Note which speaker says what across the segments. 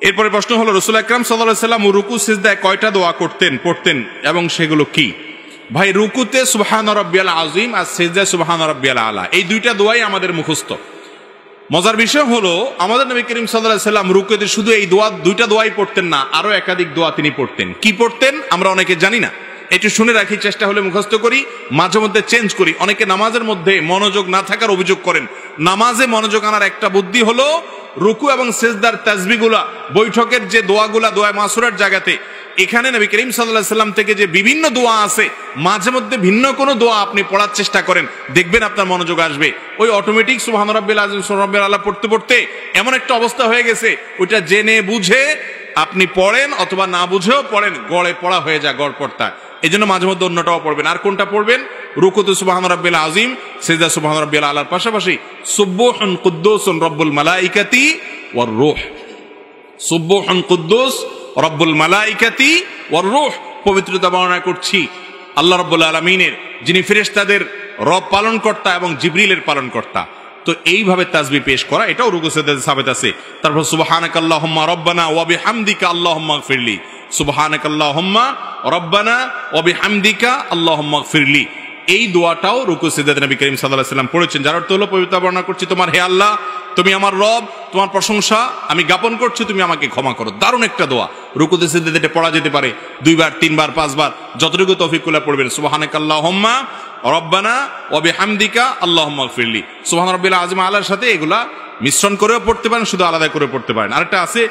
Speaker 1: এরপরে প্রশ্ন হলো, রাসূল আকরাম সাল্লাল্লাহু আলাইহি ওয়াসাল্লাম রুকু সিজদায় কয়টা দোয়া পড়তেন এবং সেগুলো কি? ভাই, রুকুতে সুবহান রাব্বিয়াল আযীম আর সিজদায় সুবহান রাব্বিয়াল আলা, এই দুইটা দোয়াই আমাদের মুখস্থ। মজার বিষয় হলো, আমাদের নবী করিম সাল্লাল্লাহু আলাইহি ওয়াসাল্লাম রুকুতে শুধু এই দুইটা দোয়াই পড়তেন না, আরো একাধিক দোয়া তিনি পড়তেন। কি পড়তেন আমরা অনেকে জানি না, একটু শুনে রাখি, চেষ্টা হলে মুখস্থ করি, মাঝে মধ্যে চেঞ্জ করি। অনেকে নামাজের মধ্যে মনোযোগ না থাকার অভিযোগ করেন। নামাজে মনোযোগ আনার একটা বুদ্ধি হলো, রুকু এবং সিজদার তাসবিহগুলা, বৈঠকের যে দোয়াগুলা, দোয়া মাসুরার জায়গাতে, এখানে নবী করিম সাল্লাল্লাহু আলাইহি ওয়াসাল্লাম থেকে যে বিভিন্ন দোয়া আছে, মাঝে মধ্যে ভিন্ন কোনো দোয়া আপনি পড়ার চেষ্টা করেন, দেখবেন আপনার মনোযোগ আসবে। ওই অটোমেটিক সুবহান রাব্বিল আযীম সুবহান রাব্বিল আলা পড়তে পড়তে এমন একটা অবস্থা হয়ে গেছে, ওইটা জেনে বুঝে আপনি পড়েন অথবা না বুঝেও পড়েন, গড়ে পড়া হয়ে যায়, গড় পড়তা। এই জন্য মাঝে মধ্যে অন্যটাও পড়বেন। আর কোনটা পড়বেন? রুকুতে সুবহান রাব্বিল আযীম, সিজদা সুবহান রাব্বিল আলার পাশাপাশি সুবহুন কুদ্দুসুন রব্বুল মালাইকাতি ওয়ার রূহ, সুবহুন কুদ্দুস রব্বুল মালাইকাতি ওয়ার রূহ, পবিত্রতা বর্ণনা করছি আল্লাহ রাব্বুল আলামিনের, যিনি ফেরেশতাদের রব পালনকর্তা এবং জিবরিলের পালনকর্তা। তো এইভাবে তাসবিহ পেশ করা, এটাও রুকু সিজদাতে সাবিত আছে। তারপর সুবহানাকাল্লাহুম্মা রব্বানা ওয়া বিহামদিকা আল্লাহুম্মা ইগফিরলি, সুবহানাকাল্লাহুম্মা রব্বানা ওয়া বিহামদিকা আল্লাহুম্মা ইগফিরলি, এই দোয়াটাও রুকু সিজদাতে নবী করিম সাল্লাল্লাহু আলাইহি ওয়াসাল্লাম পড়েছেন। যার অর্থ হলো, পবিত্রতা বর্ণনা করছি তোমার, হে আল্লাহ, তুমি আমার রব, তোমার প্রশংসা আমি জ্ঞাপন করছি, তুমি আমাকে ক্ষমা করো। দারুণ একটা দোয়া, রুকুতে সিজদাতে পড়া যেতে পারে 2 বার 3 বার 5 বার, যতটুকু তৌফিক কুল্লা পড়বেন। সুবহানাকাল্লাহুম্মা রব্বানা ওয়া বিহামদিকা আল্লাহুম্মা ইগফিরলি, সুবহান রাব্বিল আযীম আলার সাথে এগুলা মিশ্রণ করেও পড়তে পারেন, শুধু আলাদা করে পড়তে পারেন। আরেকটা আছে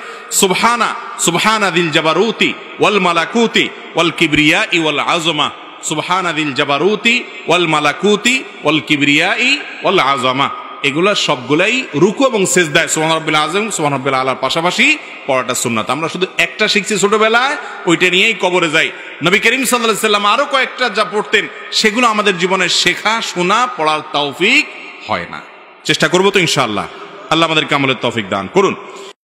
Speaker 1: সুবহানা দিল জাবারুতি ওয়াল মালাকুতি ওয়াল কিবরিয়াই ওয়াল আযমা, সুবহানা দিল জাবারুতি ওয়াল মালাকুতি ওয়াল কিবরিয়াই ওয়াল আযমা, এগুলা সবগুলাই রুকু এবং সিজদায় সুবহান রাব্বিল আযীম সুবহান রাব্বিল আলার পাশাপাশি পড়াটা সুন্নাত। আমরা শুধু একটা শিখছি ছোটবেলায়, ওইটা নিয়েই কবরে যাই। নবী করিম সাল্লাল্লাহু আলাইহি ওয়াসাল্লাম আরো কয়েকটা যা পড়তেন, সেগুলো আমাদের জীবনে শেখা, শোনা, পড়ার তৌফিক হয় না। চেষ্টা করবো তো ইনশাআল্লাহ। আল্লাহ আমাদেরকে আমলের তৌফিক দান করুন।